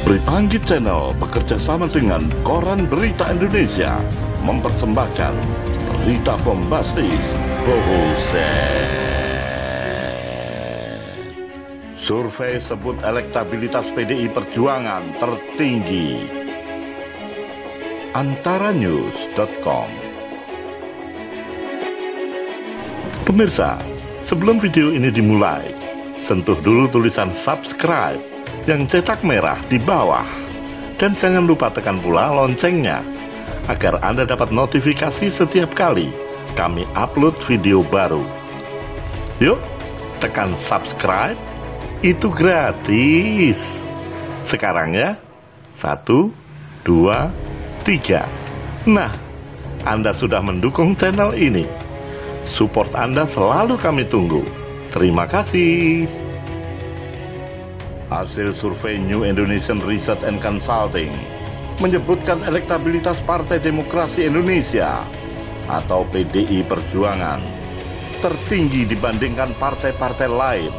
Berita Channel bekerja sama dengan Koran Berita Indonesia mempersembahkan berita bombastis Bohuse. Survei sebut elektabilitas PDI Perjuangan tertinggi. Antaranews.com. Pemirsa, sebelum video ini dimulai, sentuh dulu tulisan subscribe yang cetak merah di bawah. Dan jangan lupa tekan pula loncengnya, agar Anda dapat notifikasi setiap kali kami upload video baru. Yuk, tekan subscribe, itu gratis. Sekarang ya, 1, 2, 3. Nah, Anda sudah mendukung channel ini. Support Anda selalu kami tunggu. Terima kasih. Hasil survei New Indonesian Research and Consulting menyebutkan elektabilitas Partai Demokrasi Indonesia atau PDI Perjuangan tertinggi dibandingkan partai-partai lain.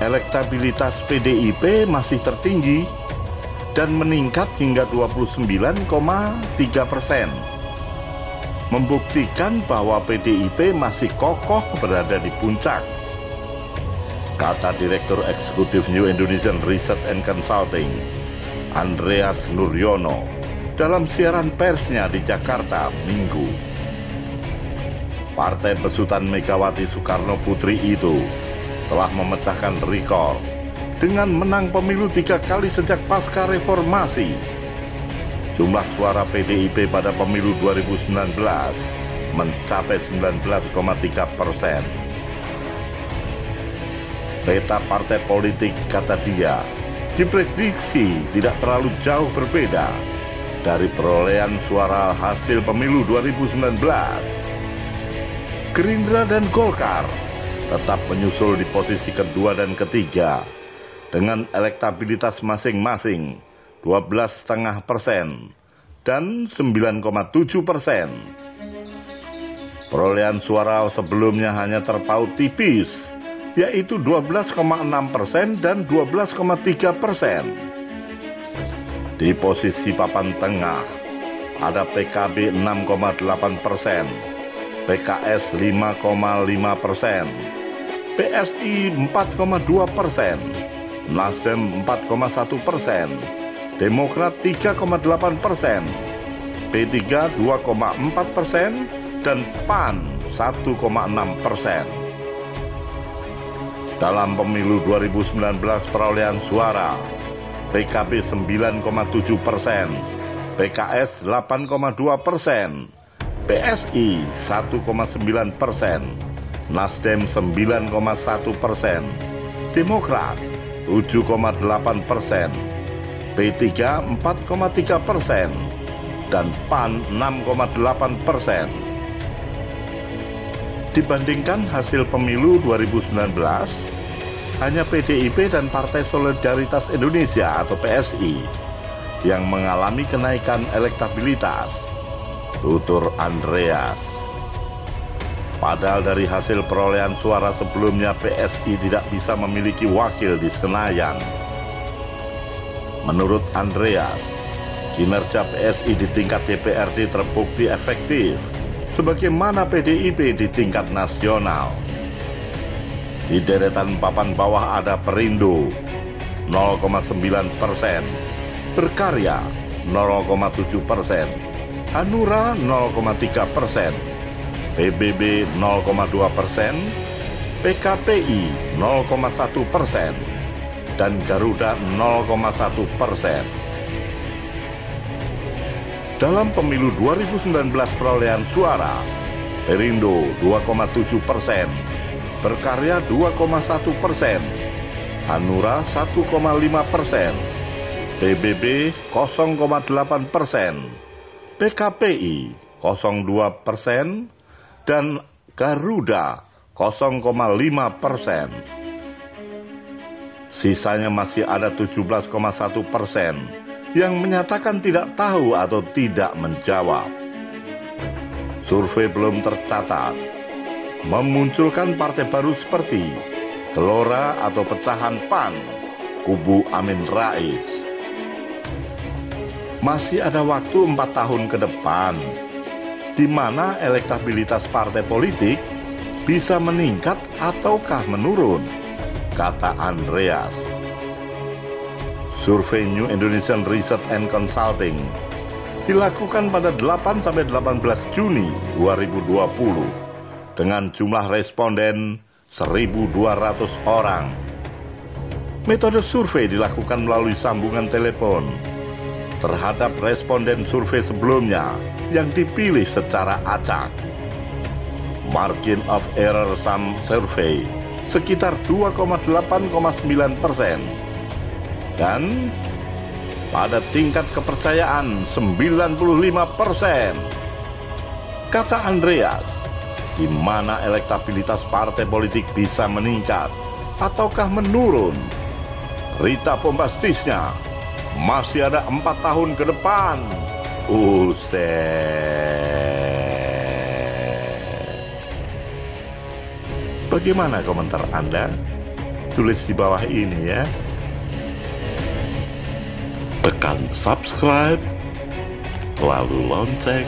Elektabilitas PDIP masih tertinggi dan meningkat hingga 29,3%, membuktikan bahwa PDIP masih kokoh berada di puncak, kata Direktur Eksekutif New Indonesian Research and Consulting, Andreas Nuryono, dalam siaran persnya di Jakarta Minggu. Partai besutan Megawati Soekarno Putri itu telah memecahkan rekor dengan menang pemilu 3 kali sejak pasca reformasi. Jumlah suara PDIP pada pemilu 2019 mencapai 19,3%. Peta partai politik, kata dia, diprediksi tidak terlalu jauh berbeda dari perolehan suara hasil pemilu 2019. Gerindra dan Golkar tetap menyusul di posisi kedua dan ketiga dengan elektabilitas masing-masing 12,5% dan 9,7%. Perolehan suara sebelumnya hanya terpaut tipis, yaitu 12,6% dan 12,3%. Di posisi papan tengah ada PKB 6,8%, PKS 5,5%, PSI 4,2%, Nasdem 4,1%, Demokrat 3,8%, P3 2,4%, dan PAN 1,6%. Dalam pemilu 2019 perolehan suara, PKB 9,7%, PKS 8,2%, PSI 1,9%, Nasdem 9,1%, Demokrat 7,8%, P3 4,3%, dan PAN 6,8%. Dibandingkan hasil pemilu 2019, hanya PDIP dan Partai Solidaritas Indonesia atau PSI yang mengalami kenaikan elektabilitas, tutur Andreas. Padahal dari hasil perolehan suara sebelumnya PSI tidak bisa memiliki wakil di Senayan. Menurut Andreas, kinerja PSI di tingkat DPRD terbukti efektif, sebagaimana PDIP di tingkat nasional. Di deretan papan bawah ada Perindo 0,9%, Berkarya 0,7%, Hanura 0,3%, PBB 0,2%, PKPI 0,1%, dan Garuda 0,1%. Dalam pemilu 2019 perolehan suara, Perindo 2,7%, Berkarya 2,1%, Hanura 1,5%, PBB 0,8%, PKPI 0,2%, dan Garuda 0,5%. Sisanya masih ada 17,1% yang menyatakan tidak tahu atau tidak menjawab. Survei belum tercatat memunculkan partai baru seperti Gelora atau pecahan PAN, kubu Amin Rais. Masih ada waktu 4 tahun ke depan, di mana elektabilitas partai politik bisa meningkat ataukah menurun, kata Andreas. Survei New Indonesian Research and Consulting dilakukan pada 8-18 Juni 2020 dengan jumlah responden 1.200 orang. Metode survei dilakukan melalui sambungan telepon terhadap responden survei sebelumnya yang dipilih secara acak. Margin of error sum survei sekitar 2,8,9% dan pada tingkat kepercayaan 95%. Kata Andreas, di mana elektabilitas partai politik bisa meningkat ataukah menurun? Berita bombastisnya, masih ada 4 tahun ke depan. Bagaimana komentar Anda? Tulis di bawah ini ya. Tekan subscribe, lalu lonceng